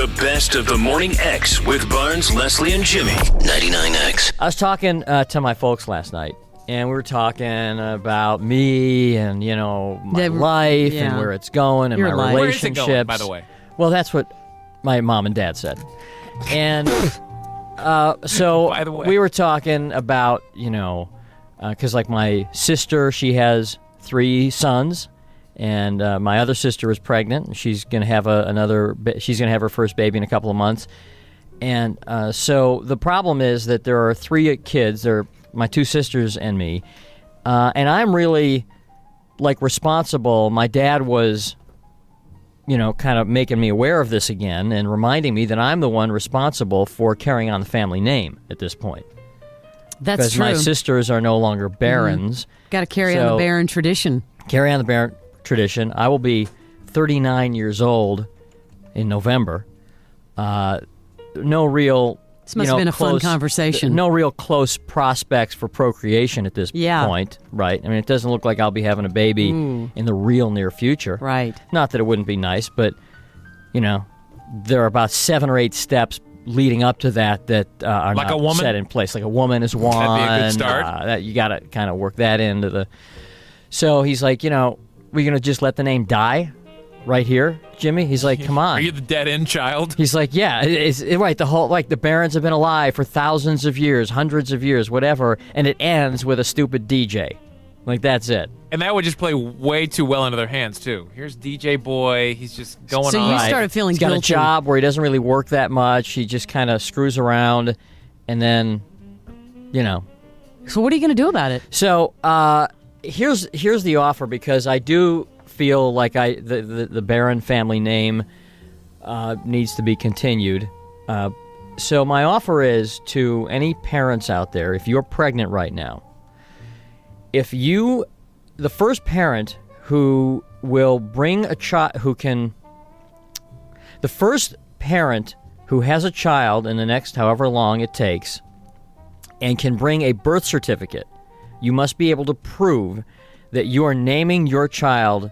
The best of the Morning X with Barnes, Leslie, and Jimmy. 99X. I was talking to my folks last night, and we were talking about me and, my life and where it's going and Your my life. relationships. Where is it going, by the way? Well, that's what my mom and dad said. And so By the way. we were talking about, because like my sister, she has 3 sons. And my other sister is pregnant. And she's going to have she's going to have her first baby in a couple of months. And so the problem is that there are 3 kids. They're my 2 sisters and me. And I'm really, responsible. My dad was, kind of making me aware of this again and reminding me that I'm the one responsible for carrying on the family name at this point. That's because true. my sisters are no longer barons. Got to carry on the Baron tradition. Carry on the Baron tradition. I will be 39 years old in November. No real... This must have been a fun conversation. No real close prospects for procreation at this point, right? I mean, it doesn't look like I'll be having a baby in the real near future. Right. Not that it wouldn't be nice, but, there are about 7 or 8 steps leading up to that are Like not a woman? set in place. Like a woman is one. That'd be a good start. That you got to kind of work that into the... So he's like, we're going to just let the name die right here, Jimmy? He's like, come on. Are you the dead-end child? He's like, yeah, it's right. The barons have been alive for thousands of years, hundreds of years, whatever, and it ends with a stupid DJ. That's it. And that would just play way too well into their hands, too. Here's DJ Boy. He's just going on. So you started feeling He's got guilty. a job where he doesn't really work that much. He just kind of screws around, and then, So what are you going to do about it? So here's the offer, because I do feel like the Barron family name needs to be continued. So my offer is to any parents out there, if you're pregnant right now, the first parent who will bring a child, the first parent who has a child in the next however long it takes and can bring a birth certificate, you must be able to prove that you are naming your child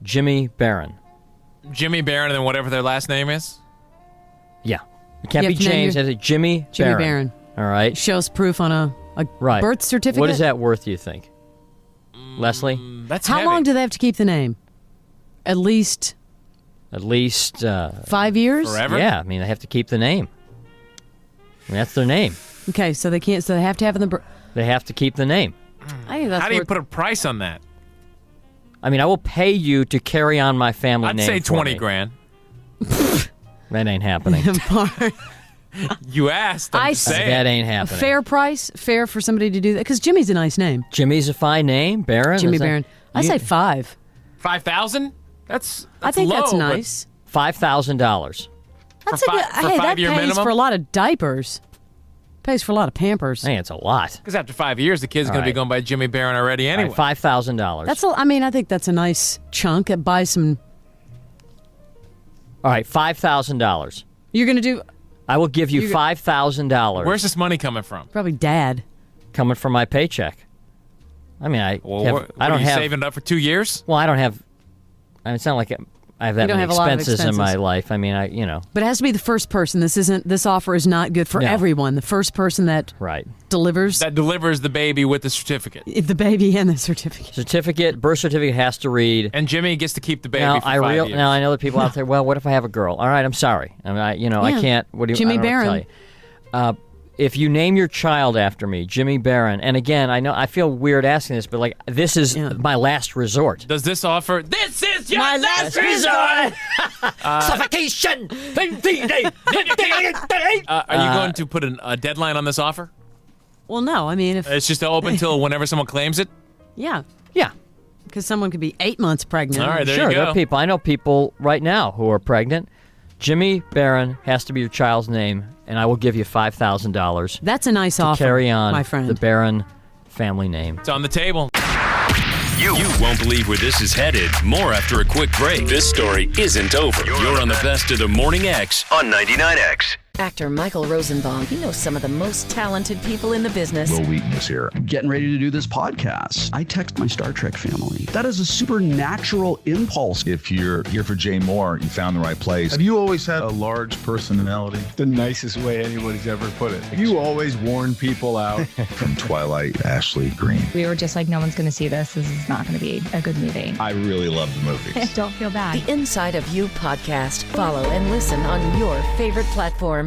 Jimmy Barron. Jimmy Barron and then whatever their last name is? Yeah. It can't You be have to name changed. It's a Jimmy Barron. All right? Shows proof on a Right. birth certificate. What is that worth, you think? Leslie? That's How heavy. long do they have to keep the name? At least 5 years? Forever? Yeah, I mean, they have to keep the name. That's their name. Okay, so they can't. So they have to have it in the. They have to keep the name. I think that's How do you worth- put a price on that? I mean, I will pay you to carry on my family I'd name. say for 20 me. grand. That ain't happening. You asked. I'm just saying. That ain't happening. Fair price, fair for somebody to do that, because Jimmy's a nice name. Jimmy's a fine name. Barron? Jimmy is that- Barron. I say 5. 5,000? That's I think low, that's but nice. $5,000. That's for a good, fi- for hey, that 5-year pays minimum? for a lot of diapers. Pays for a lot of Pampers. I think it's a lot. Because after 5 years, the kid's going to be right. going by Jimmy Barron already All anyway. right, $5,000. I think that's a nice chunk. It buys some. All right, $5,000. You're gonna do I will give you $5,000 Where's this money coming from? probably Dad. coming from my paycheck. I mean, I Well, have, what, I don't are you have. saving it up for 2 years? Well, I don't have. I mean, it's not like I have that You don't many have a lot of expenses in my expenses. life. I mean, But it has to be the first person. This offer is not good for No. everyone. The first person that right. delivers That delivers the baby with the certificate. the baby and the certificate. Birth certificate has to read. And Jimmy gets to keep the baby Now for 5 years. Now I know that people out there. Well, what if I have a girl? All right, I'm sorry. I mean, I Yeah. can't. What do you? Jimmy I don't know what to Barron. tell you. If you name your child after me, Jimmy Barron, and again, I feel weird asking this, but this is my last resort. Does this offer... This is your My last last resort! Suffocation. Are you going to put a deadline on this offer? Well, no. I mean, if It's just open until whenever someone claims it? yeah, Yeah. because someone could be 8 months pregnant. All right, there Sure, you there go. are people. I know people right now who are pregnant. Jimmy Barron has to be your child's name, and I will give you $5,000 That's a nice offer. carry on my friend. the Barron family name. It's on the table. You won't believe where this is headed. More after a quick break. This story isn't over. You're on the best of the Morning X on 99X. Actor Michael Rosenbaum. He knows some of the most talented people in the business. Will Wheaton is here. Getting ready to do this podcast. I text my Star Trek family. That is a supernatural impulse. If you're here for Jay Moore, you found the right place. Have you always had a large personality? The nicest way anybody's ever put it. You always warn people out. From Twilight, Ashley Green. We were just like, no one's going to see this. This is not going to be a good movie. I really love the movies. Don't feel bad. The Inside of You podcast. Follow and listen on your favorite platform.